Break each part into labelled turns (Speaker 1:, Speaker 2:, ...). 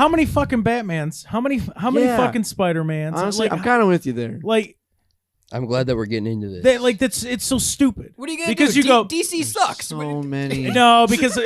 Speaker 1: How many fucking Batmans? How many fucking Spider-Mans?
Speaker 2: Honestly,
Speaker 1: like,
Speaker 2: I'm kind of with you there.
Speaker 1: Like,
Speaker 3: I'm glad that we're getting into this.
Speaker 1: It's so stupid.
Speaker 4: What are you gonna
Speaker 1: because
Speaker 4: do?
Speaker 1: You go
Speaker 4: DC sucks.
Speaker 2: So many.
Speaker 1: No, because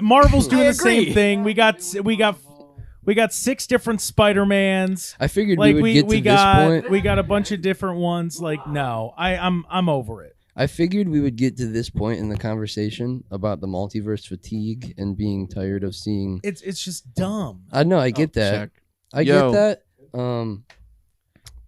Speaker 1: Marvel's doing the same thing. We got 6 different Spider-Mans.
Speaker 3: I figured we would get to this point.
Speaker 1: We got a bunch of different ones. Like, no, I'm over it.
Speaker 3: I figured we would get to this point in the conversation about the multiverse fatigue and being tired of seeing.
Speaker 1: It's just dumb.
Speaker 3: I know. I get that.
Speaker 2: Check.
Speaker 3: I get that.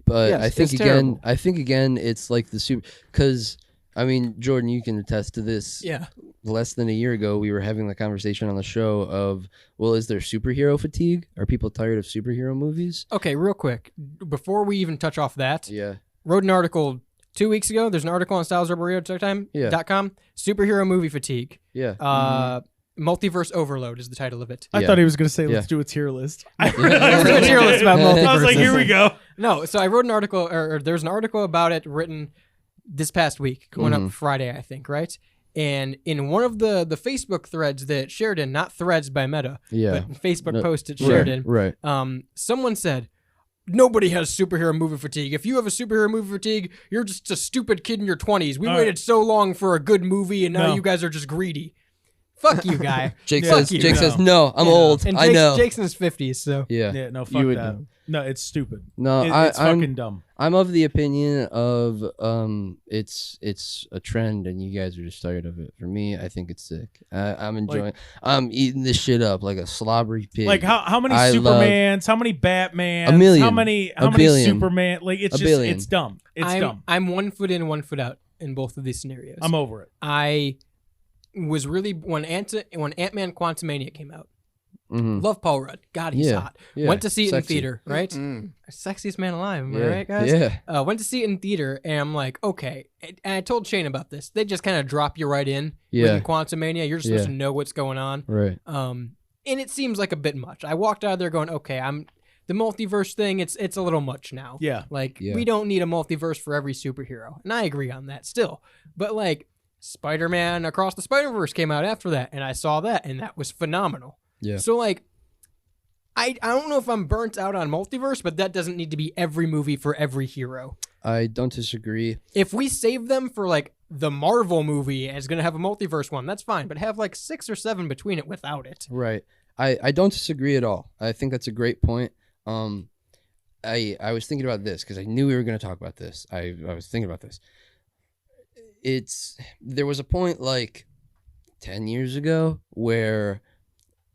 Speaker 3: But
Speaker 2: Yes,
Speaker 3: I think
Speaker 2: it's terrible.
Speaker 3: again, it's like the super. Because I mean, Jordan, you can attest to this.
Speaker 4: Yeah.
Speaker 3: Less than a year ago, we were having the conversation on the show of, well, is there superhero fatigue? Are people tired of superhero movies?
Speaker 4: Okay, real quick, before we even touch off that,
Speaker 3: Yeah.
Speaker 4: wrote an article 2 weeks ago. There's an article on StylesReporter.com. Superhero movie fatigue.
Speaker 3: Yeah.
Speaker 4: Multiverse Overload is the title of it.
Speaker 1: I
Speaker 3: Yeah.
Speaker 1: thought he was going to say, let's
Speaker 3: Yeah.
Speaker 1: do a tier list.
Speaker 4: Let's do a tier list about multiverses.
Speaker 1: I was like, here we go.
Speaker 4: No, so I wrote an article, or there's an article about it written this past week, going up Friday, I think, right? And in one of the Facebook threads that shared in, not threads by Meta,
Speaker 3: Yeah.
Speaker 4: but Facebook
Speaker 3: No,
Speaker 4: post it shared in,
Speaker 3: Right.
Speaker 4: someone said, nobody has superhero movie fatigue. If you have a superhero movie fatigue, you're just a stupid kid in your 20s. We waited so long for a good movie, and now you guys are just greedy. Fuck you, guy.
Speaker 3: Jake
Speaker 1: Yeah.
Speaker 3: says, no, I'm old.
Speaker 4: And
Speaker 3: I know.
Speaker 4: Jake's in his 50s, so.
Speaker 3: Yeah.
Speaker 1: Yeah, no, fuck
Speaker 2: would
Speaker 1: that.
Speaker 2: know.
Speaker 1: No, it's stupid.
Speaker 3: No,
Speaker 1: It's fucking dumb.
Speaker 3: I'm of the opinion of it's a trend and you guys are just tired of it. For me, I think it's sick. I'm enjoying. I'm eating this shit up like a slobbery pig.
Speaker 1: Like how many
Speaker 3: I
Speaker 1: Supermans? How many Batmans?
Speaker 3: A million.
Speaker 1: How many
Speaker 3: billion.
Speaker 1: Superman? Like it's
Speaker 3: A
Speaker 1: just
Speaker 3: billion.
Speaker 1: it's dumb. It's dumb.
Speaker 4: I'm 1 foot in, 1 foot out in both of these scenarios.
Speaker 1: I'm over it.
Speaker 4: I was really when Ant-Man Quantumania came out.
Speaker 3: Mhm.
Speaker 4: Love Paul Rudd. God, he's
Speaker 3: Yeah,
Speaker 4: hot.
Speaker 3: yeah,
Speaker 4: Went to see it in
Speaker 3: sexy.
Speaker 4: theater, right?
Speaker 2: Mm.
Speaker 4: Sexiest man alive, am
Speaker 3: Yeah,
Speaker 4: I right, guys?
Speaker 3: yeah.
Speaker 4: Went to see it in theater, and I'm like, okay. And I told Shane about this. They just kind of drop you right in
Speaker 3: Yeah.
Speaker 4: with Quantumania. You're just supposed
Speaker 3: Yeah.
Speaker 4: to know what's going on.
Speaker 3: Right.
Speaker 4: And it seems like a bit much. I walked out of there going, okay, the multiverse thing. It's a little much now.
Speaker 1: Yeah.
Speaker 4: Like
Speaker 3: Yeah.
Speaker 4: we don't need a multiverse for every superhero, and I agree on that still. But like Spider-Man Across the Spider-Verse came out after that, and I saw that, and that was phenomenal.
Speaker 3: Yeah.
Speaker 4: So like, I don't know if I'm burnt out on multiverse, but that doesn't need to be every movie for every hero.
Speaker 3: I don't disagree.
Speaker 4: If we save them for like the Marvel movie and it's gonna have a multiverse one, that's fine. But have like 6 or 7 between it without it.
Speaker 3: Right. I don't disagree at all. I think that's a great point. I was thinking about this because I knew we were going to talk about this. I was thinking about this. There was a point like 10 years ago where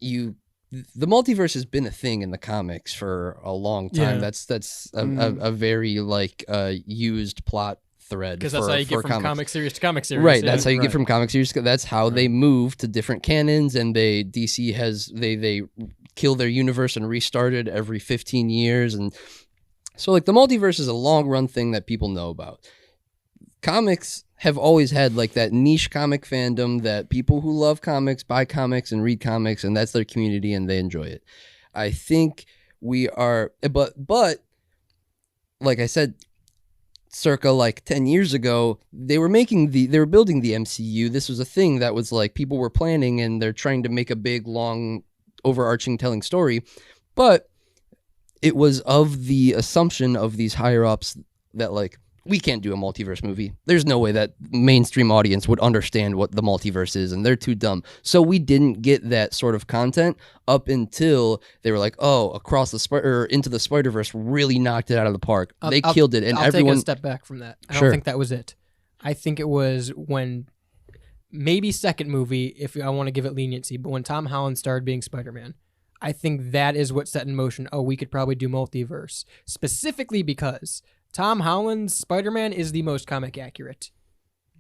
Speaker 3: the multiverse has been a thing in the comics for a long time.
Speaker 1: Yeah.
Speaker 3: That's a very like used plot thread.
Speaker 4: Because that's how you get from comic series to comic series.
Speaker 3: Right,
Speaker 4: yeah.
Speaker 3: that's how you get from comic series. That's how they move to different canons, and DC has they kill their universe and restart it every 15 years, and so like the multiverse is a long run thing that people know about. Comics have always had like that niche comic fandom that people who love comics buy comics and read comics, and that's their community and they enjoy it. I think we are, but like I said, circa like 10 years ago, they were building the MCU. This was a thing that was like people were planning and they're trying to make a big, long, overarching telling story. But it was of the assumption of these higher ups that like, we can't do a multiverse movie. There's no way that mainstream audience would understand what the multiverse is, and they're too dumb. So we didn't get that sort of content up until they were like, "Oh, Into the Spider-Verse really knocked it out of the park. They killed it." And
Speaker 4: I'll
Speaker 3: everyone
Speaker 4: take a step back from that. I
Speaker 3: Sure.
Speaker 4: don't think that was it. I think it was when maybe second movie, if I want to give it leniency, but when Tom Holland started being Spider-Man, I think that is what set in motion. Oh, we could probably do multiverse, specifically because Tom Holland's Spider-Man is the most comic accurate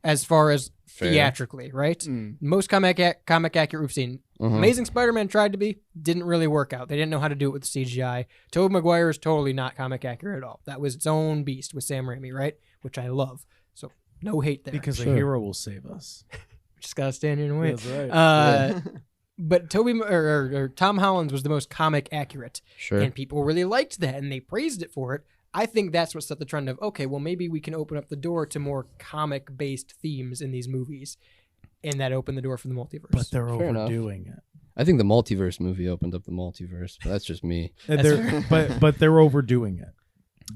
Speaker 4: as far as theatrically, right? Most comic accurate we've seen. Amazing Spider-Man tried to be, didn't really work out. They didn't know how to do it with CGI. Tobey Maguire is totally not comic accurate at all. That was its own beast with Sam Raimi, right? Which I love. So no hate there.
Speaker 1: Because a hero will save us.
Speaker 4: Just gotta stand here and wait.
Speaker 1: That's right.
Speaker 4: But Tom Holland's was the most comic accurate.
Speaker 3: Sure.
Speaker 4: And people really liked that and they praised it for it. I think that's what set the trend of, okay, well, maybe we can open up the door to more comic-based themes in these movies, and that opened the door for the multiverse.
Speaker 1: But they're
Speaker 3: Fair enough.
Speaker 1: overdoing it.
Speaker 3: I think the multiverse movie opened up the multiverse, but that's just me.
Speaker 1: But they're overdoing it.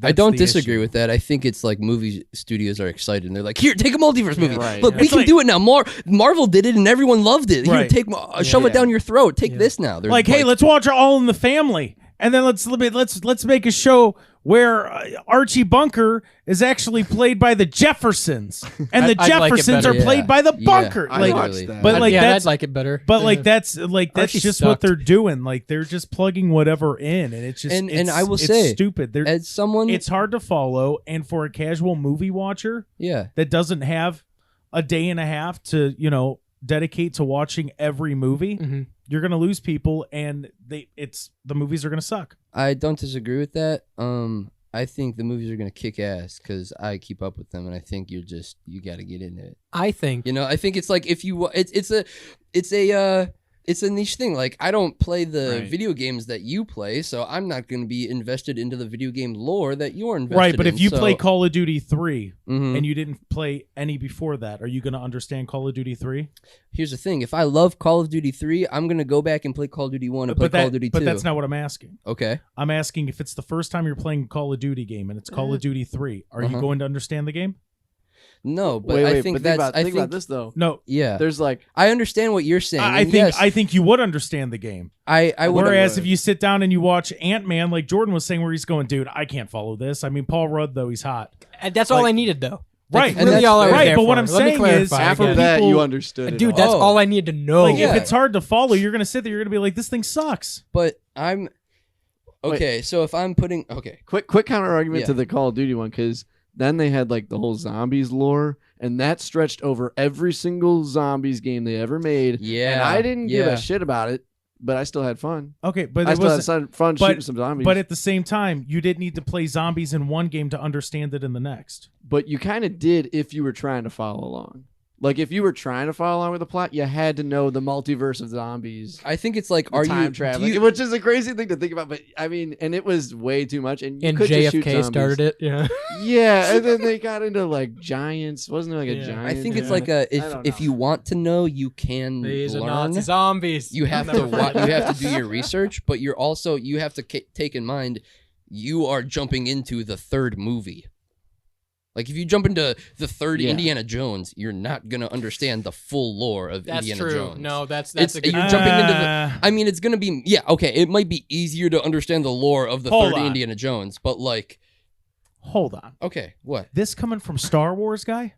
Speaker 3: I don't disagree with that. I think it's like movie studios are excited and they're like, here, take a multiverse movie.
Speaker 2: Right,
Speaker 3: Look,
Speaker 2: yeah.
Speaker 3: we
Speaker 1: It's
Speaker 3: can
Speaker 1: like-
Speaker 3: do it now. Marvel did it and everyone loved it. Here,
Speaker 1: Right.
Speaker 3: shove it down your throat. Take this now. They're
Speaker 1: Like, hey, let's watch All in the Family, and then let's make a show where Archie Bunker is actually played by the Jeffersons, and the
Speaker 4: I'd like it
Speaker 1: Jeffersons
Speaker 4: better.
Speaker 1: are played by the
Speaker 3: Yeah.
Speaker 1: Bunker.
Speaker 2: I
Speaker 1: Like,
Speaker 2: watched that.
Speaker 1: but like
Speaker 4: yeah,
Speaker 1: that's
Speaker 4: I'd like it better.
Speaker 1: But like that's
Speaker 4: Archie
Speaker 1: just
Speaker 4: sucked.
Speaker 1: what they're doing. Like they're just plugging whatever in, and it's just
Speaker 3: And
Speaker 1: it's,
Speaker 3: I will
Speaker 1: it's
Speaker 3: say,
Speaker 1: stupid. They're,
Speaker 3: as someone,
Speaker 1: it's hard to follow, and for a casual movie watcher
Speaker 3: yeah.
Speaker 1: that doesn't have a day and a half to dedicate to watching every movie,
Speaker 4: Mhm.
Speaker 1: you're gonna lose people, and the movies are gonna suck.
Speaker 3: I don't disagree with that. I think the movies are gonna kick ass because I keep up with them, and I think you got to get into it.
Speaker 4: I think
Speaker 3: I think it's like if you it's a niche thing. Like I don't play the
Speaker 2: Right.
Speaker 3: video games that you play, so I'm not going to be invested into the video game lore that you're invested
Speaker 1: Right, but
Speaker 3: in.
Speaker 1: if you
Speaker 3: So-
Speaker 1: play Call of Duty 3
Speaker 3: Mhm.
Speaker 1: and you didn't play any before that, are you gonna understand Call of Duty 3?
Speaker 3: Here's the thing: if I love Call of Duty 3, I'm gonna go back and play Call of Duty 1 and play Call of Duty 2.
Speaker 1: But that's not what I'm asking.
Speaker 3: Okay.
Speaker 1: I'm asking if it's the first time you're playing a Call of Duty game and it's Call of Duty 3, are you
Speaker 3: Uh-huh.
Speaker 1: going to understand the game?
Speaker 3: No, but
Speaker 2: wait,
Speaker 3: I think
Speaker 2: but
Speaker 3: that's.
Speaker 2: think about this though.
Speaker 1: No.
Speaker 3: Yeah,
Speaker 2: There's like
Speaker 3: I understand what you're saying.
Speaker 1: I
Speaker 3: and
Speaker 1: think
Speaker 3: yes,
Speaker 1: I think you would understand the game.
Speaker 3: I would.
Speaker 1: Whereas
Speaker 2: would.
Speaker 1: if you sit down and you watch Ant-Man, like Jordan was saying, where he's going, dude, I can't follow this. I mean, Paul Rudd though, he's hot.
Speaker 4: and that's all
Speaker 1: like-
Speaker 4: I needed though.
Speaker 1: Right.
Speaker 4: That's
Speaker 3: And
Speaker 4: really
Speaker 3: that's
Speaker 4: all I was
Speaker 3: fair.
Speaker 1: Right,
Speaker 4: there
Speaker 1: but what
Speaker 4: for.
Speaker 1: I'm
Speaker 4: Let me
Speaker 1: saying is,
Speaker 4: clarify
Speaker 2: after
Speaker 1: again.
Speaker 2: that
Speaker 1: people-
Speaker 2: you understood it.
Speaker 4: Dude,
Speaker 2: all.
Speaker 4: that's
Speaker 3: Oh.
Speaker 4: all I need to know.
Speaker 1: Like
Speaker 3: Yeah.
Speaker 1: if it's hard to follow, you're gonna sit there, you're gonna be like, this thing sucks.
Speaker 3: But I'm. Okay, so if I'm putting
Speaker 2: quick counter argument
Speaker 3: Yeah.
Speaker 2: to the Call of Duty one, because then they had like the whole zombies lore, and that stretched over every single zombies game they ever made.
Speaker 3: Yeah,
Speaker 2: and I didn't give
Speaker 3: yeah.
Speaker 2: a shit about it, but I still had fun.
Speaker 1: Okay, but
Speaker 2: I
Speaker 1: it
Speaker 2: still
Speaker 1: was
Speaker 2: had fun
Speaker 1: but-
Speaker 2: shooting some zombies.
Speaker 1: but at the same time, you didn't need to play zombies in one game to understand it in the next.
Speaker 2: But you kind of did if you were trying to follow along. Like if you were trying to follow along with the plot, you had to know the multiverse of zombies.
Speaker 3: I think it's like,
Speaker 2: the
Speaker 3: are
Speaker 2: time
Speaker 3: you
Speaker 2: traveling,
Speaker 3: do you-
Speaker 2: which is a crazy thing to think about. But I mean, and it was way too much. And you
Speaker 4: and
Speaker 2: could just shoot
Speaker 4: JFK
Speaker 2: zombies.
Speaker 4: started it. Yeah.
Speaker 2: Yeah, and then they got into like giants. Wasn't there like a
Speaker 4: Yeah.
Speaker 2: giant?
Speaker 3: I think it's
Speaker 2: Yeah.
Speaker 3: like a
Speaker 2: I
Speaker 3: if
Speaker 2: don't
Speaker 3: if
Speaker 2: know.
Speaker 3: you want to know, you can
Speaker 4: These are
Speaker 3: learn.
Speaker 4: Nazi zombies.
Speaker 3: You have to you have to do your research, but you have to take in mind you are jumping into the third movie. Like if you jump into the third
Speaker 2: Yeah.
Speaker 3: Indiana Jones, you're not gonna understand the full lore of
Speaker 4: That's
Speaker 3: Indiana
Speaker 4: true.
Speaker 3: Jones.
Speaker 4: No, that's
Speaker 3: It's-
Speaker 4: a good.
Speaker 3: you're jumping into the.
Speaker 1: Uh,
Speaker 3: I mean, it's gonna be okay. It might be easier to understand the lore of the
Speaker 1: Hold
Speaker 3: third
Speaker 1: on.
Speaker 3: Indiana Jones, but like,
Speaker 1: Hold on.
Speaker 3: okay, what?
Speaker 1: This coming from Star Wars guy?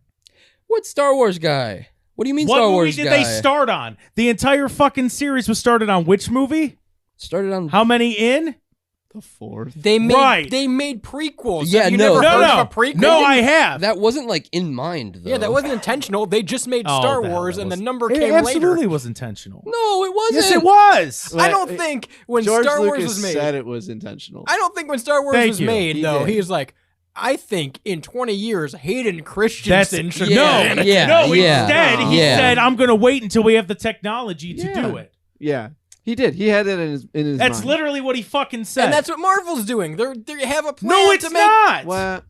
Speaker 3: What Star Wars guy? What do you mean
Speaker 1: What
Speaker 3: Star
Speaker 1: movie
Speaker 3: Wars
Speaker 1: did
Speaker 3: guy?
Speaker 1: they start on? The entire fucking series was started on which movie?
Speaker 3: Started on.
Speaker 1: How many in?
Speaker 2: the fourth.
Speaker 4: They made
Speaker 1: Right.
Speaker 4: they made prequels.
Speaker 3: Yeah,
Speaker 4: Have you
Speaker 3: no.
Speaker 4: never
Speaker 1: No,
Speaker 4: heard
Speaker 1: no.
Speaker 4: of a prequel?
Speaker 1: No, I have.
Speaker 3: That wasn't like in mind though.
Speaker 4: Yeah, that wasn't intentional. They just made
Speaker 1: Oh,
Speaker 4: Star
Speaker 1: the hell
Speaker 4: Wars,
Speaker 1: that
Speaker 4: and
Speaker 1: was-
Speaker 4: the number
Speaker 1: It
Speaker 4: came
Speaker 1: absolutely
Speaker 4: later.
Speaker 1: was intentional.
Speaker 3: No, it wasn't.
Speaker 1: Yes, it was.
Speaker 4: I don't think when
Speaker 2: George
Speaker 4: Star
Speaker 2: Lucas
Speaker 4: Wars was made.
Speaker 2: said it was intentional.
Speaker 4: I don't think when Star Wars
Speaker 1: Thank
Speaker 4: was
Speaker 1: you.
Speaker 4: made,
Speaker 2: He
Speaker 4: though,
Speaker 2: did.
Speaker 4: he was like, I think in 20 years, Hayden
Speaker 1: That's
Speaker 4: Christensen should
Speaker 3: Yeah,
Speaker 1: no,
Speaker 3: yeah,
Speaker 1: no.
Speaker 3: yeah.
Speaker 1: Instead, he
Speaker 3: Yeah.
Speaker 1: said, "I'm going to wait until we have the technology to
Speaker 2: Yeah.
Speaker 1: do it."
Speaker 2: Yeah, he did. He had it in his
Speaker 1: That's
Speaker 2: mind.
Speaker 1: literally what he fucking said.
Speaker 4: And that's what Marvel's doing. They have a plan
Speaker 1: no, it's
Speaker 4: to make.
Speaker 1: not.
Speaker 2: What?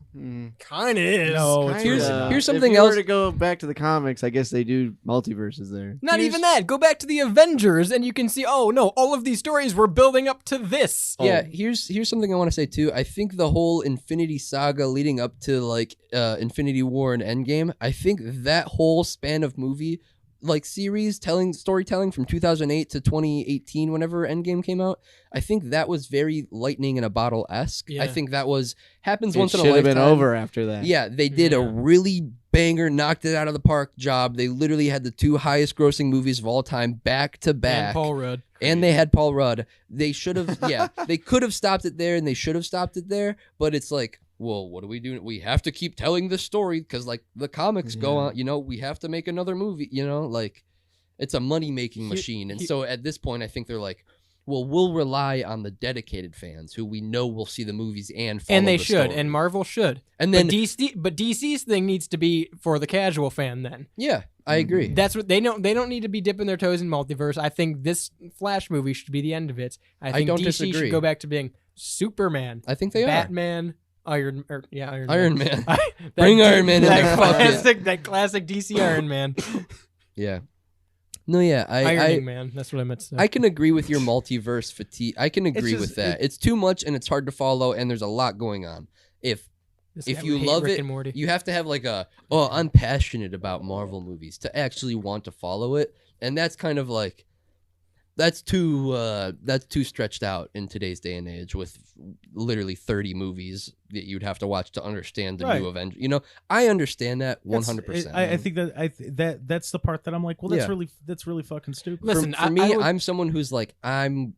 Speaker 4: Kind of is.
Speaker 1: No, it's
Speaker 3: Here's-
Speaker 1: really not.
Speaker 3: here's something
Speaker 2: if you
Speaker 3: else-
Speaker 2: Were to go back to the comics, I guess they do multiverses there.
Speaker 4: Not
Speaker 3: Here's-
Speaker 4: even that. Go back to the Avengers, and you can see. Oh no! All of these stories were building up to this.
Speaker 3: Yeah, here's something I want to say too. I think the whole Infinity Saga leading up to like Infinity War and Endgame, I think that whole span of movie like storytelling from 2008 to 2018 whenever Endgame came out, I think that was very lightning in a bottle-esque.
Speaker 4: Yeah.
Speaker 3: I think that happens
Speaker 2: It
Speaker 3: once in a
Speaker 2: should have
Speaker 3: lifetime.
Speaker 2: been over after that.
Speaker 3: Yeah, they did a
Speaker 4: Yeah.
Speaker 3: really banger, knocked it out of the park job. They literally had the two highest grossing movies of all time back to back.
Speaker 4: And Paul Rudd.
Speaker 3: And they had Paul Rudd. They should have, they could have stopped it there, and they should have stopped it there. But it's like, well, what do we do? We have to keep telling this story because, like, the comics go on. You know, we have to make another movie. You know, like, it's a money making machine. And so at this point, I think they're like, well, we'll rely on the dedicated fans who we know will see the movies and follow
Speaker 4: And they
Speaker 3: the
Speaker 4: should,
Speaker 3: story.
Speaker 4: and Marvel should.
Speaker 3: And then,
Speaker 4: but DC's thing needs to be for the casual fan. Then
Speaker 3: yeah, I agree.
Speaker 4: that's what they don't. They don't need to be dipping their toes in multiverse. I think this Flash movie should be the end of it. I think
Speaker 3: don't
Speaker 4: DC
Speaker 3: disagree.
Speaker 4: should go back to being Superman,
Speaker 3: I think they
Speaker 4: Batman, Iron Man.
Speaker 3: Iron Man.
Speaker 4: That
Speaker 3: Bring Iron Man in
Speaker 4: that
Speaker 3: there, fuck it.
Speaker 4: That classic DC Iron Man.
Speaker 3: Yeah. No, yeah,
Speaker 4: Ironing Man. That's what I meant to say.
Speaker 3: I can agree with your multiverse fatigue. I can agree
Speaker 1: just-
Speaker 3: with that. It's too much and it's hard to follow, and there's a lot going on. If
Speaker 4: This guy
Speaker 3: you
Speaker 4: would hate
Speaker 3: love
Speaker 4: Rick
Speaker 3: it,
Speaker 4: and Morty.
Speaker 3: you have to have like I'm passionate about Marvel movies to actually want to follow it, and that's kind of like that's too stretched out in today's day and age with literally 30 movies that you'd have to watch to understand the
Speaker 1: Right.
Speaker 3: new Avengers. You know, I understand that 100%.
Speaker 1: I think that that's the part that I'm like, well, that's
Speaker 3: Yeah.
Speaker 1: really fucking stupid.
Speaker 4: Listen,
Speaker 3: for me,
Speaker 4: I would-
Speaker 3: I'm someone who's like,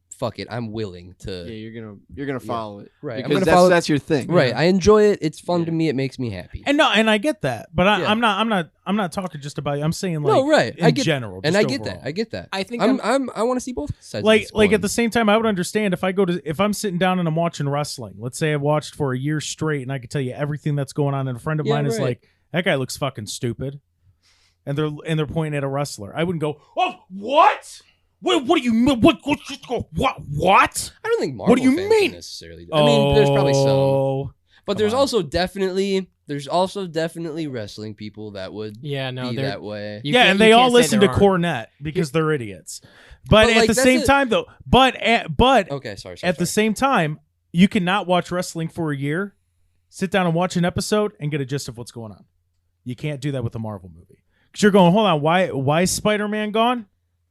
Speaker 3: fuck it, I'm willing to.
Speaker 2: Yeah, you're gonna follow it,
Speaker 3: Right, I'm
Speaker 2: Because
Speaker 3: gonna follow-
Speaker 2: that's your thing,
Speaker 3: Right, I enjoy it. It's fun
Speaker 2: Yeah.
Speaker 3: to me. It makes me happy.
Speaker 1: And I get that, but
Speaker 3: Yeah.
Speaker 1: I'm not talking just about you. I'm saying like
Speaker 3: No, right.
Speaker 1: in
Speaker 3: I get-
Speaker 1: general,
Speaker 3: And
Speaker 1: just
Speaker 3: I get
Speaker 1: overall.
Speaker 3: that. I get that.
Speaker 4: I think
Speaker 3: I want to see both sides.
Speaker 1: like
Speaker 3: of this
Speaker 1: like at
Speaker 3: coin.
Speaker 1: the same time, I would understand if I'm sitting down and I'm watching wrestling. Let's say I watched for a year straight, and I could tell you everything that's going on, and a friend of
Speaker 3: Yeah,
Speaker 1: mine is
Speaker 3: right.
Speaker 1: like, that guy looks fucking stupid, and they're pointing at a wrestler. I wouldn't go, oh, what? What do you mean? What?
Speaker 3: I don't think Marvel
Speaker 1: What do you
Speaker 3: fans
Speaker 1: mean?
Speaker 3: necessarily. I mean, there's probably some,
Speaker 1: Oh,
Speaker 3: but
Speaker 1: come
Speaker 3: there's
Speaker 1: on.
Speaker 3: also definitely wrestling people that would
Speaker 4: yeah, no,
Speaker 3: be
Speaker 4: they're
Speaker 3: that way.
Speaker 4: you
Speaker 1: yeah,
Speaker 4: can't-
Speaker 1: and
Speaker 4: you
Speaker 1: they all
Speaker 4: can't say
Speaker 1: listen to
Speaker 4: there aren't.
Speaker 1: Cornette because they're idiots. But
Speaker 3: But,
Speaker 1: at
Speaker 3: like,
Speaker 1: the
Speaker 3: that's
Speaker 1: same
Speaker 3: it.
Speaker 1: time, though, but
Speaker 3: Okay, sorry.
Speaker 1: at the same time, you cannot watch wrestling for a year, sit down and watch an episode, and get a gist of what's going on. You can't do that with a Marvel movie. Because you're going, hold on, why is Spider-Man gone?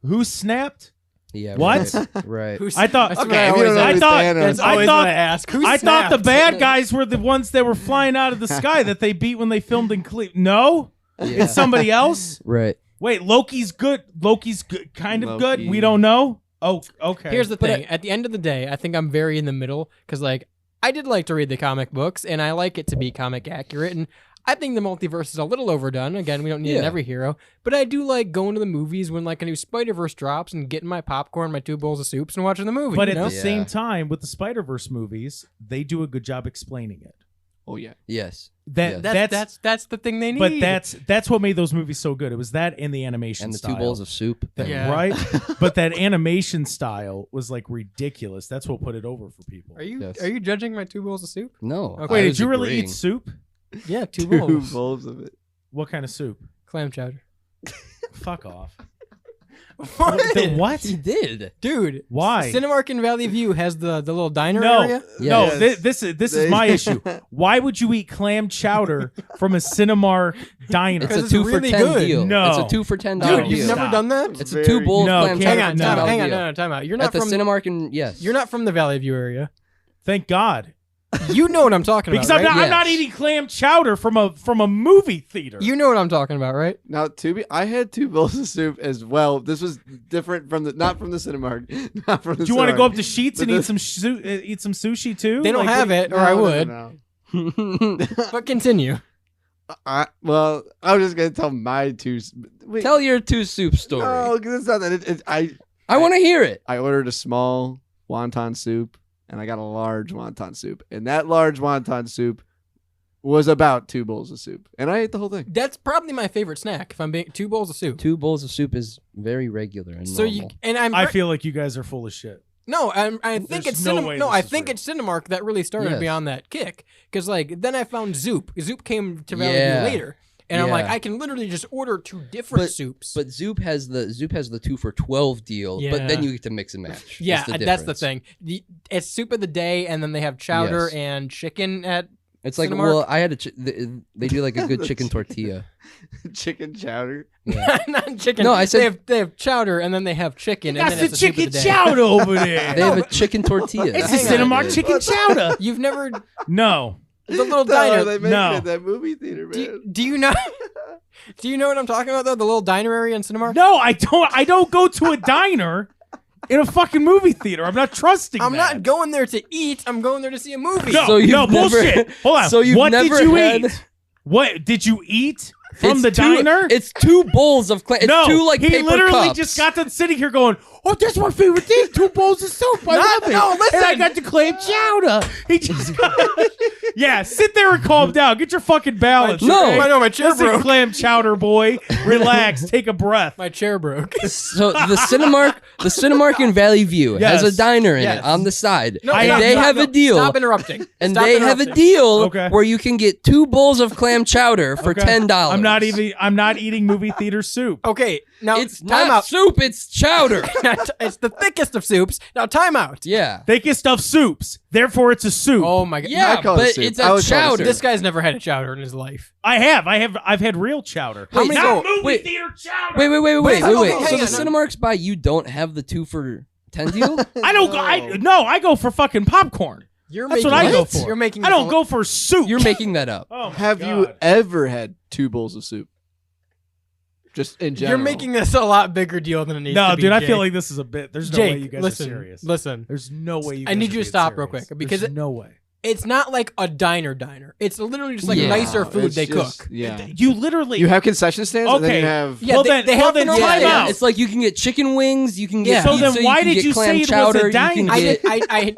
Speaker 1: Who snapped?
Speaker 3: Yeah.
Speaker 1: What?
Speaker 3: Right. right.
Speaker 4: Who's-
Speaker 1: I thought
Speaker 4: That's what
Speaker 2: Okay,
Speaker 4: I
Speaker 2: if you
Speaker 4: always
Speaker 2: don't know
Speaker 1: I
Speaker 2: who
Speaker 1: thought-
Speaker 2: Thanos-
Speaker 4: That's
Speaker 1: I
Speaker 4: always
Speaker 1: thought-
Speaker 4: what I ask. Who
Speaker 1: I thought the
Speaker 4: snapped?
Speaker 1: bad guys were the ones that were flying out of the sky that they beat when they filmed in Cleveland. No?
Speaker 3: Yeah.
Speaker 1: It's somebody else?
Speaker 3: Right.
Speaker 1: Wait, Loki's good. Loki's good, kind of good.
Speaker 2: Loki.
Speaker 1: We don't know. Oh, okay.
Speaker 4: Here's the thing. At the end of the day, I think I'm very in the middle because, like, I did like to read the comic books, and I like it to be comic accurate. And I think the multiverse is a little overdone. Again, we don't need it in
Speaker 3: Yeah.
Speaker 4: every hero, but I do like going to the movies when like a new Spider-Verse drops and getting my popcorn, my 2 bowls of soups, and watching the movie.
Speaker 1: But
Speaker 4: you
Speaker 1: at
Speaker 4: know?
Speaker 1: the same time, with the Spider-Verse movies, they do a good job explaining it.
Speaker 2: Oh yeah.
Speaker 3: Yes.
Speaker 1: That
Speaker 3: Yeah.
Speaker 4: that's the thing they need.
Speaker 1: but that's what made those movies so good. It was that and the animation
Speaker 3: And the
Speaker 1: style.
Speaker 3: 2 bowls of soup.
Speaker 1: That-
Speaker 4: Yeah.
Speaker 1: right? But that animation style was like ridiculous. That's what put it over for people.
Speaker 4: Are you
Speaker 3: Yes.
Speaker 4: are you judging my 2 bowls of soup?
Speaker 3: No.
Speaker 4: Okay.
Speaker 1: Wait,
Speaker 3: I
Speaker 1: did
Speaker 3: was
Speaker 1: you really
Speaker 3: agreeing.
Speaker 1: eat soup?
Speaker 4: Yeah, 2
Speaker 2: 2
Speaker 4: bowls.
Speaker 2: bowls of it.
Speaker 1: What kind of soup?
Speaker 4: Clam chowder.
Speaker 1: Fuck off.
Speaker 4: What?
Speaker 1: The what?
Speaker 3: He did.
Speaker 4: Dude,
Speaker 1: Why?
Speaker 4: Cinemark in Valley View has the little diner
Speaker 1: No,
Speaker 4: area.
Speaker 1: no.
Speaker 2: Yes.
Speaker 1: This is my issue. Why would you eat clam chowder from a Cinemark diner?
Speaker 3: It's
Speaker 4: Because
Speaker 3: a
Speaker 4: it's
Speaker 3: 2 for
Speaker 4: really
Speaker 3: 10
Speaker 4: good.
Speaker 3: deal.
Speaker 1: No.
Speaker 3: It's a 2 for $10
Speaker 1: No,
Speaker 4: Dude, you've
Speaker 3: deal.
Speaker 1: stop.
Speaker 4: never done that?
Speaker 3: It's a 2 bowl
Speaker 1: No,
Speaker 3: of clam
Speaker 1: can't-
Speaker 3: chowder.
Speaker 4: Hang on,
Speaker 1: no.
Speaker 4: hang on,
Speaker 3: deal.
Speaker 4: no, time out. You're
Speaker 3: At
Speaker 4: not
Speaker 3: the
Speaker 4: from
Speaker 3: Cinemark and yes.
Speaker 4: You're not from the Valley View area.
Speaker 1: Thank God.
Speaker 4: You know what I'm talking about,
Speaker 1: Because I'm
Speaker 4: right?
Speaker 1: not
Speaker 3: Yes.
Speaker 1: eating clam chowder from a movie theater.
Speaker 4: You know what I'm talking about, right?
Speaker 2: Now, I had 2 bowls of soup as well. This was different from not from the Cinemark. Not from the
Speaker 1: Do you want to
Speaker 2: Cinemark.
Speaker 1: go up to Sheets
Speaker 2: But
Speaker 1: and eat
Speaker 2: this-
Speaker 1: eat some sushi too?
Speaker 4: They don't
Speaker 1: Like,
Speaker 4: have
Speaker 1: what-
Speaker 4: it, or I would.
Speaker 2: No.
Speaker 4: But continue.
Speaker 2: I was just gonna tell my 2. Wait,
Speaker 3: Tell your 2 soup story.
Speaker 2: no, 'cause it's not that.
Speaker 3: I want to hear it.
Speaker 2: I ordered a small wonton soup, and I got a large wonton soup, and that large wonton soup was about 2 bowls of soup, and I ate the whole thing.
Speaker 4: That's probably my favorite snack. If I'm being 2 bowls of soup.
Speaker 3: 2 bowls of soup is very regular and
Speaker 4: So
Speaker 3: normal.
Speaker 1: I feel like you guys are full of shit.
Speaker 4: No, I think
Speaker 1: There's
Speaker 4: it's
Speaker 1: no way this
Speaker 4: I
Speaker 1: is
Speaker 4: think
Speaker 1: real.
Speaker 4: it's Cinemark that really started
Speaker 3: Yes.
Speaker 4: me on that kick. Because like then I found Zoop. Zoop came to Valley
Speaker 3: Yeah.
Speaker 4: View later, and I'm like,
Speaker 3: Yeah.
Speaker 4: I can literally just order 2 different soups.
Speaker 3: But Zoop has the 2 for $12 deal, but then
Speaker 4: Yeah.
Speaker 3: you get to mix and match.
Speaker 4: yeah, that's the
Speaker 3: difference.
Speaker 4: thing. It's soup of the day, and then they have chowder
Speaker 3: Yes.
Speaker 4: and chicken at.
Speaker 3: It's like,
Speaker 4: Cinemark?
Speaker 3: well, I had they do like a good chicken tortilla.
Speaker 2: Chicken chowder.
Speaker 3: Yeah.
Speaker 4: Not chicken.
Speaker 3: No, I said-
Speaker 4: they have chowder, and then they have chicken, and
Speaker 1: That's
Speaker 4: then
Speaker 1: the
Speaker 4: it's a soup of
Speaker 1: chicken
Speaker 4: the day.
Speaker 1: chowder over there.
Speaker 3: They have a chicken tortilla.
Speaker 1: It's
Speaker 4: Hang
Speaker 1: the
Speaker 4: on,
Speaker 1: Cinemark
Speaker 2: dude.
Speaker 1: chicken chowder.
Speaker 4: You've never
Speaker 1: No.
Speaker 4: the little
Speaker 2: That's how
Speaker 4: diner.
Speaker 2: they make
Speaker 1: No.
Speaker 2: it at that movie theater, man.
Speaker 4: Do you know? Do you know what I'm talking about though? The little diner area in Cinemark.
Speaker 1: No, I don't. I don't go to a diner in a fucking movie theater. I'm not trusting.
Speaker 4: I'm
Speaker 1: that.
Speaker 4: not going there to eat. I'm going there to see a movie.
Speaker 1: No,
Speaker 3: So you've
Speaker 1: no
Speaker 3: never-
Speaker 1: bullshit. Hold on.
Speaker 3: so you've
Speaker 1: what
Speaker 3: never
Speaker 1: did you
Speaker 3: had-
Speaker 1: eat? What did you eat from
Speaker 3: It's
Speaker 1: the
Speaker 3: two-
Speaker 1: diner?
Speaker 3: It's 2 bowls of clam. It's
Speaker 1: no,
Speaker 3: 2 like
Speaker 1: he
Speaker 3: paper
Speaker 1: literally
Speaker 3: cups.
Speaker 1: just got done sitting here going, oh, that's my favorite thing. 2 bowls of soup. I love it.
Speaker 4: no, listen.
Speaker 1: And I got the clam chowder. He just yeah, sit there and calm down. Get your fucking balance.
Speaker 3: No.
Speaker 1: okay?
Speaker 4: I know, my chair
Speaker 1: Listen,
Speaker 4: broke.
Speaker 1: clam chowder boy. Relax. Take a breath.
Speaker 4: My chair broke.
Speaker 3: So the Cinemark in Valley View has
Speaker 1: Yes.
Speaker 3: a diner in
Speaker 4: Yes.
Speaker 3: it on the side.
Speaker 4: No,
Speaker 3: and
Speaker 4: stop,
Speaker 3: they
Speaker 4: stop,
Speaker 3: have
Speaker 4: no,
Speaker 3: a deal.
Speaker 4: Stop interrupting.
Speaker 3: And
Speaker 4: Stop
Speaker 3: they have a
Speaker 4: interrupting.
Speaker 3: deal
Speaker 1: Okay.
Speaker 3: where you can get 2 bowls of clam chowder for
Speaker 1: Okay.
Speaker 3: $10.
Speaker 1: I'm not eating movie theater soup.
Speaker 4: Okay, now
Speaker 3: It's
Speaker 4: time
Speaker 3: not
Speaker 4: out.
Speaker 3: soup, it's chowder.
Speaker 4: It's the thickest of soups. Now time out.
Speaker 3: Yeah.
Speaker 1: Thickest of soups. Therefore, it's a soup.
Speaker 4: Oh my god.
Speaker 3: Yeah,
Speaker 2: I call it
Speaker 3: but
Speaker 2: soup.
Speaker 3: it's
Speaker 2: I
Speaker 3: a
Speaker 2: would call it
Speaker 3: chowder.
Speaker 2: soup.
Speaker 4: This guy's never had a chowder in his life.
Speaker 1: I've had real chowder.
Speaker 3: How many-
Speaker 1: not
Speaker 3: so-
Speaker 1: movie
Speaker 3: wait.
Speaker 1: theater chowder.
Speaker 3: Wait.
Speaker 4: okay,
Speaker 3: So
Speaker 4: hang
Speaker 3: the
Speaker 4: on.
Speaker 3: Cinemarks by you don't have the 2 for $10 deal?
Speaker 1: I don't go. I go for fucking popcorn.
Speaker 4: You're
Speaker 1: That's
Speaker 4: making
Speaker 1: what I go
Speaker 4: this-
Speaker 1: for.
Speaker 4: You're making.
Speaker 1: I
Speaker 4: this
Speaker 1: don't
Speaker 4: all-
Speaker 1: go for soup.
Speaker 3: You're making that up.
Speaker 1: Oh my
Speaker 2: Have you
Speaker 1: God.
Speaker 2: ever had 2 bowls of soup? Just in general.
Speaker 4: You're making this a lot bigger deal than it needs
Speaker 1: No,
Speaker 4: to be.
Speaker 1: dude. I
Speaker 4: Jake.
Speaker 1: feel like this is a bit. There's no
Speaker 4: Jake,
Speaker 1: way you guys
Speaker 4: listen,
Speaker 1: are serious.
Speaker 4: Listen.
Speaker 1: There's no way you. Guys
Speaker 4: I need
Speaker 1: are
Speaker 4: you to
Speaker 1: being
Speaker 4: stop real
Speaker 1: serious.
Speaker 4: quick, because
Speaker 1: There's
Speaker 4: it-
Speaker 1: no way.
Speaker 4: It's not like a diner. It's literally just like
Speaker 3: Yeah.
Speaker 4: nicer food
Speaker 2: It's
Speaker 4: they
Speaker 2: just-
Speaker 4: cook.
Speaker 2: Yeah.
Speaker 1: You literally.
Speaker 2: You have concession stands, and then
Speaker 1: Okay.
Speaker 2: you have.
Speaker 4: Yeah,
Speaker 1: well,
Speaker 4: they-
Speaker 1: then,
Speaker 4: they
Speaker 1: well,
Speaker 4: have
Speaker 1: then
Speaker 4: the normal
Speaker 1: time
Speaker 4: stands.
Speaker 1: out.
Speaker 3: It's like you can get chicken wings, you can get
Speaker 4: Yeah.
Speaker 1: So
Speaker 3: pizza,
Speaker 1: then why
Speaker 3: you can
Speaker 1: did
Speaker 3: get
Speaker 1: you
Speaker 3: clam
Speaker 1: say it was a
Speaker 3: chowder, you
Speaker 1: diner?
Speaker 3: can
Speaker 4: I,
Speaker 3: get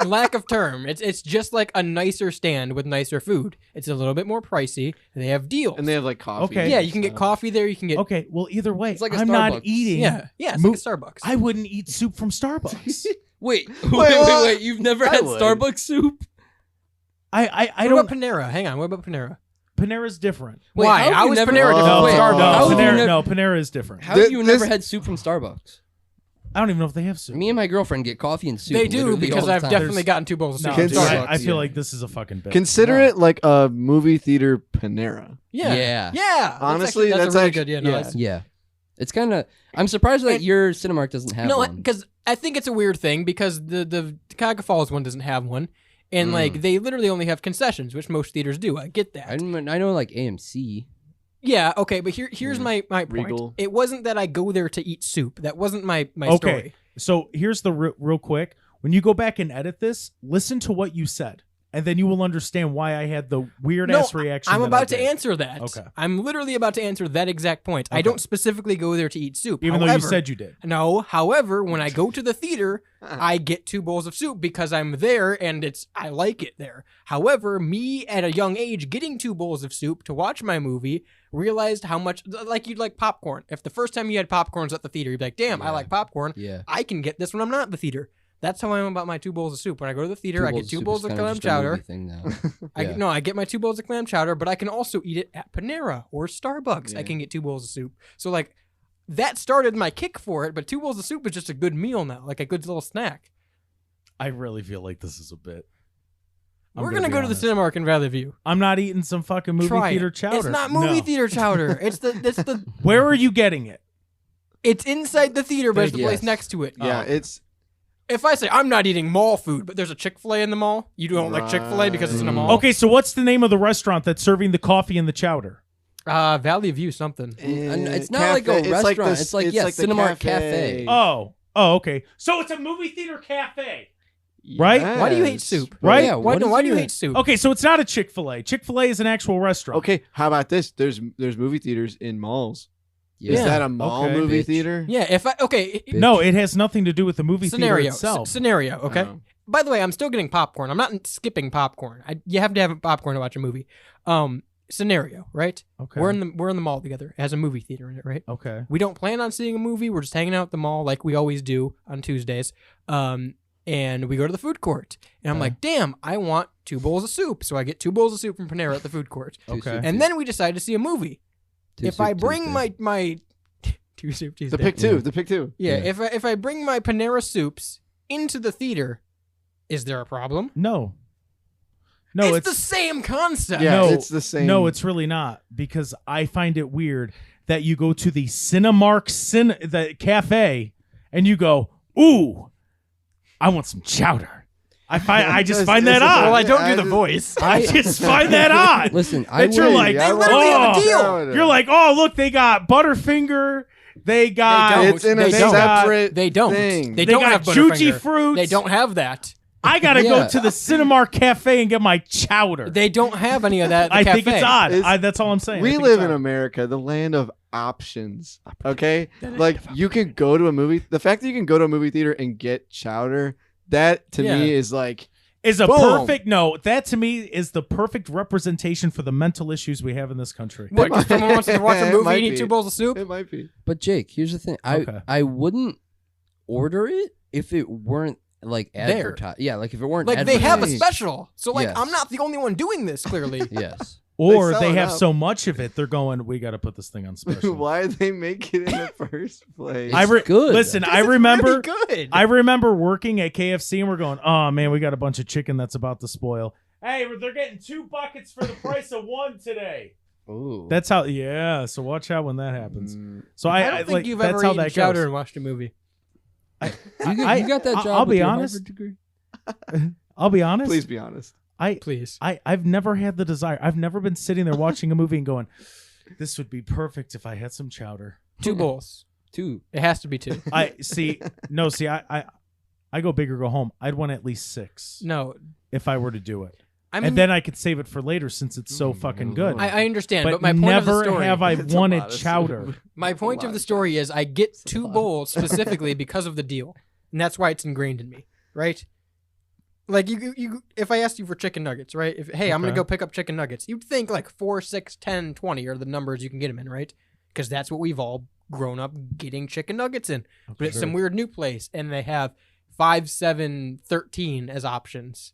Speaker 4: I lack of term. It's just like a nicer stand with nicer food. It's a little bit more pricey. They have deals.
Speaker 2: And they have like coffee.
Speaker 1: Okay.
Speaker 4: yeah, you can get coffee there. You can get
Speaker 1: Okay. Well, either way,
Speaker 3: It's like a
Speaker 1: I'm not
Speaker 3: Starbucks.
Speaker 1: eating.
Speaker 4: yeah. It's
Speaker 1: Mo-
Speaker 4: like a Starbucks.
Speaker 1: I wouldn't eat soup from Starbucks.
Speaker 3: Wait,
Speaker 2: what?
Speaker 3: wait. You've never
Speaker 2: I
Speaker 3: had
Speaker 2: would.
Speaker 3: Starbucks soup?
Speaker 1: I
Speaker 4: what
Speaker 1: don't.
Speaker 4: about Panera? Hang on. What about Panera?
Speaker 1: Panera's different.
Speaker 3: Wait,
Speaker 4: Why?
Speaker 3: how have
Speaker 4: How
Speaker 3: you
Speaker 4: is
Speaker 3: never-
Speaker 4: Panera
Speaker 2: Oh.
Speaker 4: different
Speaker 1: No,
Speaker 4: from
Speaker 3: wait,
Speaker 4: Starbucks?
Speaker 3: how
Speaker 1: no,
Speaker 3: have you
Speaker 1: Panera,
Speaker 3: never-
Speaker 1: no, Panera is different.
Speaker 3: How have you
Speaker 2: This-
Speaker 3: never had soup from Starbucks?
Speaker 1: I don't even know if they have soup.
Speaker 3: Me and my girlfriend get coffee and soup.
Speaker 4: They do
Speaker 3: literally
Speaker 4: because
Speaker 3: all the
Speaker 4: I've
Speaker 3: time.
Speaker 4: definitely gotten 2 bowls of
Speaker 1: No,
Speaker 4: soup.
Speaker 2: Can-
Speaker 4: from
Speaker 1: dude,
Speaker 4: Starbucks.
Speaker 1: I feel
Speaker 3: Yeah.
Speaker 1: like this is a fucking bit.
Speaker 2: Consider
Speaker 3: No.
Speaker 2: it like a movie theater Panera.
Speaker 4: Yeah.
Speaker 3: Yeah.
Speaker 4: Yeah.
Speaker 2: Honestly,
Speaker 4: that's
Speaker 2: that's
Speaker 4: a really
Speaker 2: actually-
Speaker 4: good. Yeah. No,
Speaker 2: yeah.
Speaker 4: that's-
Speaker 3: Yeah. It's kind of. I'm surprised that
Speaker 4: And-
Speaker 3: your Cinemark doesn't have
Speaker 4: No,
Speaker 3: one.
Speaker 4: because I think it's a weird thing because the Cuyahoga Falls one doesn't have one, and like they literally only have concessions, which most theaters do. I get that.
Speaker 3: I know like AMC.
Speaker 4: Yeah, okay, but here's my point.
Speaker 2: Regal.
Speaker 4: It wasn't that I go there to eat soup. That wasn't my
Speaker 1: Okay.
Speaker 4: story.
Speaker 1: So here's the real quick. When you go back and edit this, listen to what you said, and then you will understand why I had the weird ass reaction.
Speaker 4: I'm
Speaker 1: that I
Speaker 4: about to
Speaker 1: did.
Speaker 4: answer that.
Speaker 1: Okay.
Speaker 4: I'm literally about to answer that exact point. I
Speaker 1: Okay.
Speaker 4: don't specifically go there to eat soup.
Speaker 1: even though
Speaker 4: However,
Speaker 1: you said you did.
Speaker 4: no. However, when I go to the theater, I get 2 bowls of soup because I'm there and I like it there. However, me at a young age getting 2 bowls of soup to watch my movie realized how much like you'd like popcorn. If the first time you had popcorns at the theater, you'd be like, "Damn, I
Speaker 3: Yeah.
Speaker 4: like popcorn.
Speaker 3: Yeah.
Speaker 4: I can get this when I'm not at the theater." That's how I am about my 2 bowls of soup. When I go to the theater, I get 2 bowls of clam chowder.
Speaker 3: Yeah.
Speaker 4: I get my 2 bowls of clam chowder, but I can also eat it at Panera or Starbucks. I
Speaker 2: Yeah.
Speaker 4: can get 2 bowls of soup. So like that started my kick for it, but 2 bowls of soup is just a good meal now, like a good little snack.
Speaker 1: I really feel like this is a bit. I'm
Speaker 4: We're
Speaker 1: gonna
Speaker 4: gonna
Speaker 1: be
Speaker 4: go to the
Speaker 1: honest.
Speaker 4: Cinemark in Valley View.
Speaker 1: I'm not eating some fucking movie
Speaker 4: Try
Speaker 1: theater
Speaker 4: it.
Speaker 1: chowder.
Speaker 4: It's not movie
Speaker 1: No.
Speaker 4: theater chowder. It's
Speaker 1: Where are you getting it?
Speaker 4: it's inside the theater, but it's the
Speaker 3: Yes.
Speaker 4: place next to it.
Speaker 2: Yeah,
Speaker 1: Oh.
Speaker 2: it's
Speaker 4: If I say I'm not eating mall food, but there's a Chick-fil-A in the mall, you don't like Chick-fil-A because it's in a
Speaker 2: Right.
Speaker 4: mall.
Speaker 1: Okay, so what's the name of the restaurant that's serving the coffee and the chowder?
Speaker 4: Valley View something.
Speaker 3: And it's not like a restaurant, it's like, yeah, Cinemark Cafe.
Speaker 1: Oh, okay. So it's a movie theater cafe, right?
Speaker 4: Why do you hate
Speaker 2: Yes.
Speaker 4: soup?
Speaker 1: right?
Speaker 3: Yeah,
Speaker 4: Why
Speaker 3: what
Speaker 4: do
Speaker 3: is
Speaker 4: you
Speaker 3: it?
Speaker 4: hate soup?
Speaker 1: Okay, so it's not a Chick-fil-A. Chick-fil-A is an actual restaurant.
Speaker 2: Okay, how about this? There's movie theaters in malls.
Speaker 3: Yeah.
Speaker 2: Is that a mall
Speaker 1: Okay,
Speaker 2: movie
Speaker 3: bitch.
Speaker 2: theater?
Speaker 4: Yeah, if I okay,
Speaker 1: No, it has nothing to do with the movie
Speaker 4: scenario
Speaker 1: theater itself.
Speaker 4: scenario. Okay.
Speaker 2: Oh.
Speaker 4: By the way, I'm still getting popcorn. I'm not skipping popcorn. You have to have popcorn to watch a movie. Scenario, right?
Speaker 1: Okay.
Speaker 4: We're in the mall together. It has a movie theater in it, right?
Speaker 1: Okay.
Speaker 4: We don't plan on seeing a movie. We're just hanging out at the mall like we always do on Tuesdays. And we go to the food court. And I'm
Speaker 1: Okay.
Speaker 4: like, damn, I want 2 bowls of soup. So I get 2 bowls of soup from Panera at the food court.
Speaker 1: Okay.
Speaker 4: And then we decide to see a movie. If I bring my 2 soup Tuesday.
Speaker 2: The pick two.
Speaker 4: Yeah,
Speaker 3: Yeah.
Speaker 4: if I bring my Panera soups into the theater, is there a problem?
Speaker 1: No. No,
Speaker 4: it's the same concept.
Speaker 2: Yeah,
Speaker 1: no,
Speaker 2: it's the same.
Speaker 1: No, it's really not, because I find it weird that you go to the Cinemark the cafe and you go, "Ooh, I want some chowder." I just find that
Speaker 2: It's-
Speaker 1: odd.
Speaker 4: Well, I don't
Speaker 2: I
Speaker 4: do the
Speaker 2: just-
Speaker 4: voice.
Speaker 1: I just find that odd.
Speaker 3: Listen, I
Speaker 1: That you're
Speaker 3: would-
Speaker 1: like,
Speaker 4: They literally have a
Speaker 1: oh,
Speaker 4: deal.
Speaker 1: You're like, "Oh, look, they got Butterfinger. They got
Speaker 4: don't.
Speaker 2: It's in a
Speaker 4: They don't.
Speaker 2: separate
Speaker 4: They don't.
Speaker 2: thing.
Speaker 4: They
Speaker 1: they
Speaker 4: don't
Speaker 1: got
Speaker 4: have
Speaker 1: Juji
Speaker 4: Butterfinger.
Speaker 1: fruits.
Speaker 4: They don't have that.
Speaker 1: I gotta go
Speaker 3: Yeah.
Speaker 1: to the Cinemark cafe and get my chowder.
Speaker 4: They don't have any of that. At the
Speaker 1: I
Speaker 4: cafe.
Speaker 1: think it's odd.
Speaker 2: It's-
Speaker 1: That's all I'm saying. I
Speaker 2: We
Speaker 1: think
Speaker 2: live
Speaker 1: it's
Speaker 2: in
Speaker 1: odd.
Speaker 2: America, the land of options. Okay, like you can go to a movie. The fact that you can go to a movie theater and get chowder, that to me is like
Speaker 1: is a
Speaker 2: boom.
Speaker 1: perfect no. That to me is the perfect representation for the mental issues we have in this country.
Speaker 4: What? Because someone wants to watch a
Speaker 2: It
Speaker 4: movie
Speaker 2: might
Speaker 4: and eat
Speaker 2: be.
Speaker 4: 2 bowls of soup.
Speaker 2: It might be.
Speaker 3: But Jake, here's the thing.
Speaker 1: Okay.
Speaker 3: I wouldn't order it if it weren't like advertised. Yeah, like if it weren't
Speaker 4: Like they have a
Speaker 3: advertised.
Speaker 4: special, so like
Speaker 3: Yes.
Speaker 4: I'm not the only one doing this. Clearly,
Speaker 3: Yes.
Speaker 1: Or
Speaker 2: sell
Speaker 1: they
Speaker 2: it
Speaker 1: have
Speaker 2: out.
Speaker 1: so much of it, they're going, we got to put this thing on special.
Speaker 2: Why did they make it in the first place?
Speaker 3: It's good.
Speaker 1: Listen, I
Speaker 4: It's
Speaker 1: remember
Speaker 4: really good.
Speaker 1: I remember working at KFC and we're going, oh man, we got a bunch of chicken that's about to spoil. Hey, they're getting 2 buckets for the price of 1 today.
Speaker 3: Ooh.
Speaker 1: That's how, yeah. So watch out when that happens. So
Speaker 4: I
Speaker 1: I
Speaker 4: don't think
Speaker 1: like
Speaker 4: you've
Speaker 1: that's
Speaker 4: ever
Speaker 1: how
Speaker 4: eaten
Speaker 1: that
Speaker 4: chowder
Speaker 1: goes.
Speaker 4: and watched a movie.
Speaker 3: you got that job.
Speaker 1: I'll
Speaker 3: with
Speaker 1: be
Speaker 3: your
Speaker 1: honest.
Speaker 3: Harvard degree?
Speaker 1: I'll be honest.
Speaker 2: Please be honest.
Speaker 4: Please.
Speaker 1: I've never had the desire. I've never been sitting there watching a movie and going, this would be perfect if I had some chowder.
Speaker 4: 2 bowls.
Speaker 3: 2.
Speaker 4: It has to be 2.
Speaker 1: I see. No, see, I go big or go home. I'd want at least 6
Speaker 4: No,
Speaker 1: if I were to do it,
Speaker 4: I mean,
Speaker 1: and then I could save it for later since it's so fucking good.
Speaker 4: I understand,
Speaker 1: but
Speaker 4: but my point of the
Speaker 1: never
Speaker 4: story.
Speaker 1: have I
Speaker 2: It's a
Speaker 1: wanted
Speaker 2: lot of
Speaker 1: chowder.
Speaker 2: soup.
Speaker 4: My point of the story is I get 2 bowls specifically because of the deal, and that's why it's ingrained in me, right? Like you if I asked you for chicken nuggets, right? I'm gonna
Speaker 1: Okay.
Speaker 4: go pick up chicken nuggets, you'd think like 4, 6, 10, 20 are the numbers you can get them in, right? Because that's what we've all grown up getting chicken nuggets in. But it's some weird new place, and they have 5, 7, 13 as options.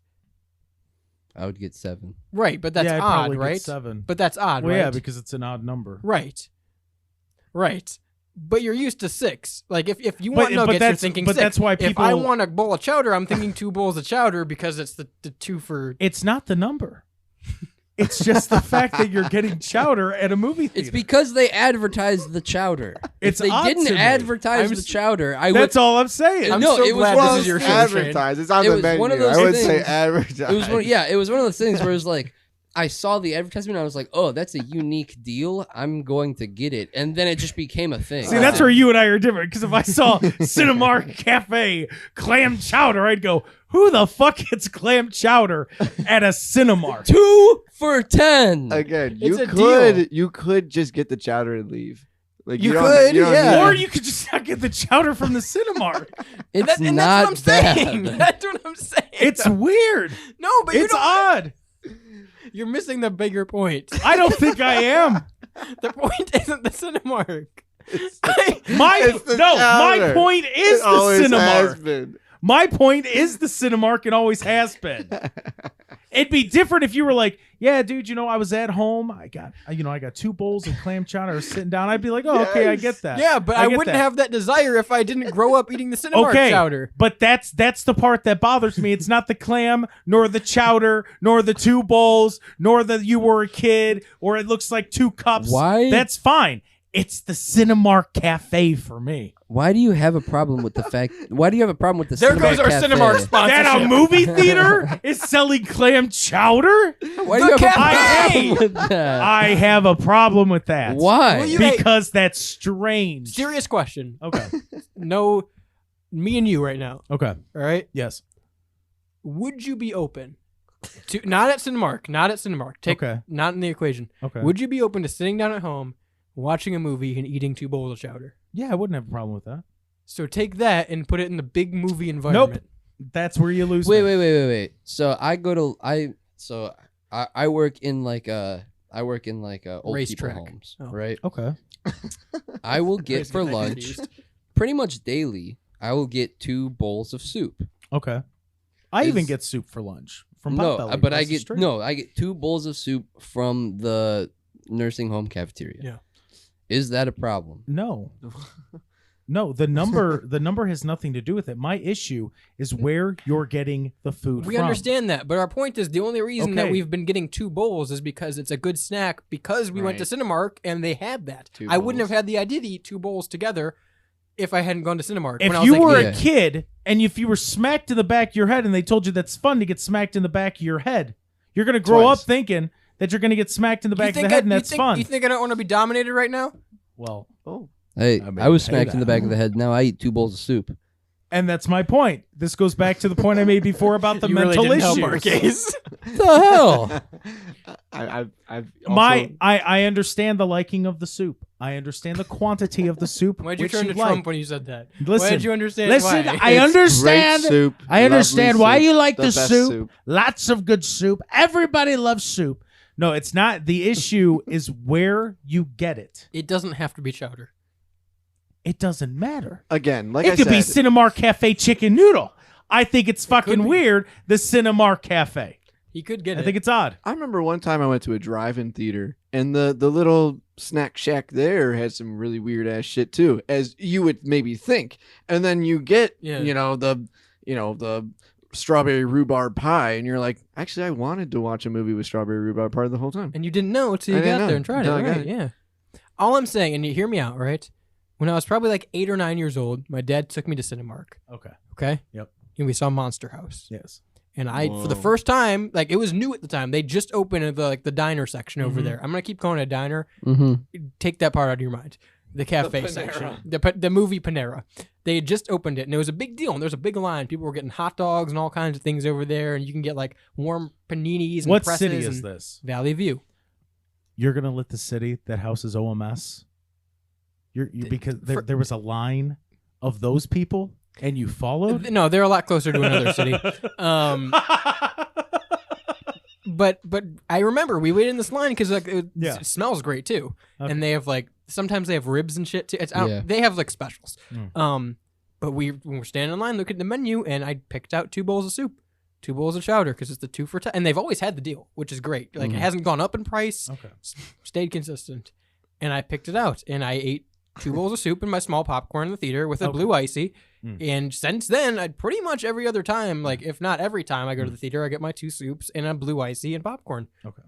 Speaker 3: I would get 7.
Speaker 4: Right, but that's
Speaker 1: yeah, I'd
Speaker 4: odd,
Speaker 1: probably get
Speaker 4: right?
Speaker 1: 7.
Speaker 4: But that's odd,
Speaker 1: Well,
Speaker 4: right?
Speaker 1: yeah, because it's an odd number.
Speaker 4: Right. But you're used to 6. Like if you
Speaker 1: But-
Speaker 4: want
Speaker 1: but
Speaker 4: nuggets, you're
Speaker 1: that's-
Speaker 4: thinking
Speaker 1: but
Speaker 4: 6.
Speaker 1: that's why
Speaker 4: If I
Speaker 1: people-
Speaker 4: want a bowl of chowder, I'm thinking 2 bowls of chowder because it's the 2 for.
Speaker 1: It's not the number. It's just the fact that you're getting chowder at a movie theater.
Speaker 3: It's because they advertised the chowder.
Speaker 1: It's
Speaker 3: if they
Speaker 1: odd
Speaker 3: didn't
Speaker 1: to me.
Speaker 3: advertise
Speaker 4: I'm
Speaker 3: the
Speaker 4: s-
Speaker 3: chowder, I would.
Speaker 1: That's all I'm saying.
Speaker 4: I'm
Speaker 3: No,
Speaker 4: so
Speaker 3: it was
Speaker 4: glad
Speaker 3: one
Speaker 4: this
Speaker 3: of
Speaker 4: is your
Speaker 3: those
Speaker 4: show, Shane.
Speaker 2: advertised. It's on
Speaker 3: It
Speaker 2: the
Speaker 3: was
Speaker 2: menu.
Speaker 3: one of those
Speaker 2: I would say
Speaker 3: things-
Speaker 2: advertised.
Speaker 3: It was one of those things where it was like I saw the advertisement and I was like, oh, that's a unique deal. I'm going to get it, and then it just became a thing.
Speaker 1: See, that's where you and I are different. Because if I saw Cinemark Cafe clam chowder, I'd go, "Who the fuck gets clam chowder at a Cinemark?"
Speaker 3: 2 for 10.
Speaker 2: Again,
Speaker 4: It's
Speaker 2: you
Speaker 4: a
Speaker 2: you could just get the chowder and leave. Like
Speaker 4: You
Speaker 2: don't-
Speaker 4: could,
Speaker 2: don't
Speaker 4: yeah.
Speaker 2: need-
Speaker 1: Or you could just not get the chowder from the Cinemark.
Speaker 3: It's
Speaker 4: And
Speaker 3: not
Speaker 4: that's what I'm saying.
Speaker 3: bad.
Speaker 4: That's what I'm saying.
Speaker 1: It's weird.
Speaker 4: no, but you
Speaker 1: It's
Speaker 4: don't.
Speaker 1: odd.
Speaker 4: You're missing the bigger point.
Speaker 1: I don't think I am.
Speaker 4: The point isn't the Cinemark.
Speaker 2: It's
Speaker 1: My
Speaker 2: It's the
Speaker 1: no, my
Speaker 2: chowder.
Speaker 1: point is
Speaker 2: it
Speaker 1: the
Speaker 2: always has
Speaker 1: Cinemark.
Speaker 2: been.
Speaker 1: My point is the Cinemark and always has been. It'd be different if you were like, yeah, dude, I was at home. I got 2 bowls of clam chowder. I was sitting down. I'd be like, oh, okay, I
Speaker 2: Yes.
Speaker 1: get that.
Speaker 4: Yeah, but I
Speaker 1: get
Speaker 4: wouldn't
Speaker 1: that.
Speaker 4: have that desire if I didn't grow up eating the Cinemark
Speaker 1: Okay,
Speaker 4: chowder.
Speaker 1: but that's the part that bothers me. It's not the clam, nor the chowder, nor the 2 bowls, nor that you were a kid, or it looks like 2 cups.
Speaker 3: Why?
Speaker 1: That's fine. It's the Cinemark Cafe for me.
Speaker 3: Why do you have a problem with the fact? Why do you have a problem with the?
Speaker 4: There
Speaker 3: Cinemark
Speaker 4: goes our
Speaker 3: Cafe?
Speaker 4: Cinemark sponsorship.
Speaker 1: That a movie theater is selling clam chowder?
Speaker 3: Why do you have a
Speaker 4: cafe!
Speaker 3: problem with that?
Speaker 1: I have a problem with that.
Speaker 3: Why?
Speaker 4: Well, you-
Speaker 1: Because that's strange.
Speaker 4: Serious question.
Speaker 1: Okay.
Speaker 4: No, me and you right now.
Speaker 1: Okay.
Speaker 4: All right.
Speaker 1: Yes.
Speaker 4: Would you be open to not at Cinemark? Take
Speaker 1: Okay.
Speaker 4: not in the equation.
Speaker 1: Okay.
Speaker 4: Would you be open to sitting down at home, watching a movie, and eating 2 bowls of chowder?
Speaker 1: Yeah, I wouldn't have a problem with that.
Speaker 4: So take that and put it in the big movie environment.
Speaker 1: That's where you lose.
Speaker 3: Wait,
Speaker 1: me.
Speaker 3: wait. So I work in like old people
Speaker 4: Racetrack.
Speaker 3: homes,
Speaker 4: Oh.
Speaker 3: right?
Speaker 1: Okay.
Speaker 3: I will get
Speaker 4: Always
Speaker 3: for
Speaker 4: get that
Speaker 3: lunch
Speaker 4: confused.
Speaker 3: pretty much daily. I will get 2 bowls of soup.
Speaker 1: Okay. I even
Speaker 3: Is-
Speaker 1: get soup for lunch from
Speaker 3: No,
Speaker 1: Potbelly
Speaker 3: but I
Speaker 1: across the
Speaker 3: get
Speaker 1: street.
Speaker 3: I get 2 bowls of soup from the nursing home cafeteria.
Speaker 4: Yeah.
Speaker 3: Is that a problem?
Speaker 1: No. No, the number has nothing to do with it. My issue is where you're getting the food
Speaker 4: We
Speaker 1: from.
Speaker 4: understand that, but our point is the only reason that
Speaker 1: Okay.
Speaker 4: we've been getting 2 bowls is because it's a good snack because we went to Cinemark and they had that.
Speaker 2: 2
Speaker 4: I wouldn't have
Speaker 2: bowls.
Speaker 4: had the idea to eat 2 bowls together if I hadn't gone to Cinemark.
Speaker 1: If
Speaker 4: when I was
Speaker 1: you
Speaker 4: like,
Speaker 1: were
Speaker 3: yeah.
Speaker 1: a kid and if you were smacked in the back of your head and they told you that's fun to get smacked in the back of your head, you're going to grow
Speaker 2: Twice.
Speaker 1: up thinking that you're going to get smacked in the
Speaker 4: You
Speaker 1: back of
Speaker 4: think
Speaker 1: the head
Speaker 4: I-
Speaker 1: and
Speaker 4: you
Speaker 1: that's
Speaker 4: think-
Speaker 1: fun.
Speaker 4: You think I don't want to be dominated right now?
Speaker 1: Well,
Speaker 2: Oh,
Speaker 3: Hey,
Speaker 1: I mean,
Speaker 3: I was
Speaker 1: hey,
Speaker 3: smacked in the
Speaker 1: that.
Speaker 3: back of the head. Now I eat 2 bowls of soup.
Speaker 1: and that's my point. This goes back to the point I made before about the
Speaker 4: you
Speaker 1: mental
Speaker 4: really didn't help our
Speaker 1: issues.
Speaker 4: case.
Speaker 3: What the hell?
Speaker 2: I've
Speaker 1: I understand the liking of the soup. I understand the quantity of the soup.
Speaker 4: Why'd you
Speaker 1: which
Speaker 4: turn to
Speaker 1: like.
Speaker 4: Trump when you said that?
Speaker 1: Listen,
Speaker 4: Why did you understand
Speaker 1: Listen,
Speaker 4: why?
Speaker 1: I understand.
Speaker 2: great soup,
Speaker 1: I understand
Speaker 2: lovely
Speaker 1: why
Speaker 2: soup,
Speaker 1: you like the
Speaker 2: best
Speaker 1: soup. Lots of good soup. Everybody loves soup. No, it's not. The issue is where you get it.
Speaker 4: It doesn't have to be chowder.
Speaker 1: It doesn't matter.
Speaker 2: Again, like
Speaker 1: It
Speaker 2: I
Speaker 1: could be
Speaker 2: said,
Speaker 1: Cinemark Cafe chicken noodle. I think it's
Speaker 4: could
Speaker 1: fucking
Speaker 4: be.
Speaker 1: weird. The Cinemark Cafe.
Speaker 4: He could get
Speaker 1: I
Speaker 4: it.
Speaker 1: think it's odd.
Speaker 2: I remember one time I went to a drive-in theater, and the little snack shack there had some really weird ass shit too, as you would maybe think. And then you get, the strawberry rhubarb pie, and you're like, actually, I wanted to watch a movie with strawberry rhubarb pie the whole time.
Speaker 4: And you didn't know until
Speaker 2: I
Speaker 4: you
Speaker 2: didn't
Speaker 4: got
Speaker 2: know
Speaker 4: there and tried it.
Speaker 2: until I got
Speaker 4: Right?
Speaker 2: it.
Speaker 4: Yeah. All I'm saying, and you hear me out, right? When I was probably like 8 or 9 years old, my dad took me to Cinemark.
Speaker 1: Okay.
Speaker 4: Okay.
Speaker 1: Yep.
Speaker 4: And we saw Monster House.
Speaker 1: Yes.
Speaker 4: And for the
Speaker 2: Whoa.
Speaker 4: first time, like it was new at the time. They just opened the diner section over
Speaker 1: Mhm.
Speaker 4: there. I'm gonna keep calling it a diner.
Speaker 3: Mm-hmm.
Speaker 4: Take that part out of your mind. The cafe
Speaker 2: Panera.
Speaker 4: section, the movie Panera. They had just opened it, and it was a big deal. And there was a big line. People were getting hot dogs and all kinds of things over there, and you can get like warm paninis and
Speaker 1: What
Speaker 4: presses
Speaker 1: city is
Speaker 4: and
Speaker 1: this?
Speaker 4: Valley View.
Speaker 1: You're gonna let the city that houses OMS. Because there was a line of those people, and you followed.
Speaker 4: No, they're a lot closer to another city. But I remember we waited in this line because like it smells great too,
Speaker 1: Okay.
Speaker 4: and they have like sometimes they have ribs and shit too.
Speaker 3: Yeah.
Speaker 4: They have like specials.
Speaker 1: Mm.
Speaker 4: But when we're standing in line, look at the menu, and I picked out 2 bowls of soup, 2 bowls of chowder because it's the 2 for 10, and they've always had the deal, which is great. Like it hasn't gone up in price,
Speaker 1: Okay.
Speaker 4: stayed consistent, and I picked it out, and I ate 2 bowls of soup and my small popcorn in the theater with a
Speaker 1: Okay.
Speaker 4: blue icy.
Speaker 1: Mm.
Speaker 4: And since then, I'd pretty much every other time, like if not every time I go to the theater, I get my 2 soups and a blue icy and popcorn.
Speaker 1: Okay.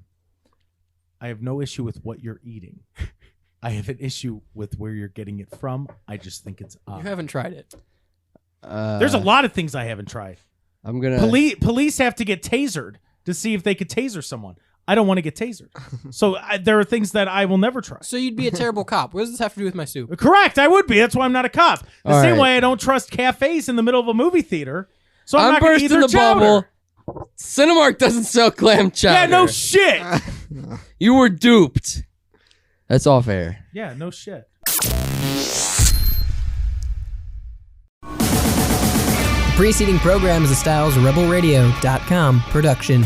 Speaker 1: I have no issue with what you're eating. I have an issue with where you're getting it from. I just think it's odd.
Speaker 4: You haven't tried it.
Speaker 1: There's a lot of things I haven't tried.
Speaker 3: I'm gonna.
Speaker 1: Police have to get tasered to see if they could taser someone. I don't want to get tasered. So there are things that I will never try.
Speaker 4: So you'd be a terrible cop. What does this have to do with my soup?
Speaker 1: Correct. I would be. That's why I'm not a cop. The
Speaker 3: All
Speaker 1: same
Speaker 3: right.
Speaker 1: way I don't trust cafes in the middle of a movie theater. So I'm not going to eat
Speaker 3: bursting
Speaker 1: their
Speaker 3: the
Speaker 1: chowder.
Speaker 3: bubble. Cinemark doesn't sell clam chowder.
Speaker 1: Yeah, no shit.
Speaker 3: You were duped. That's all fair.
Speaker 1: Yeah, no shit.
Speaker 5: The preceding program is a StylesRebelRadio.com production.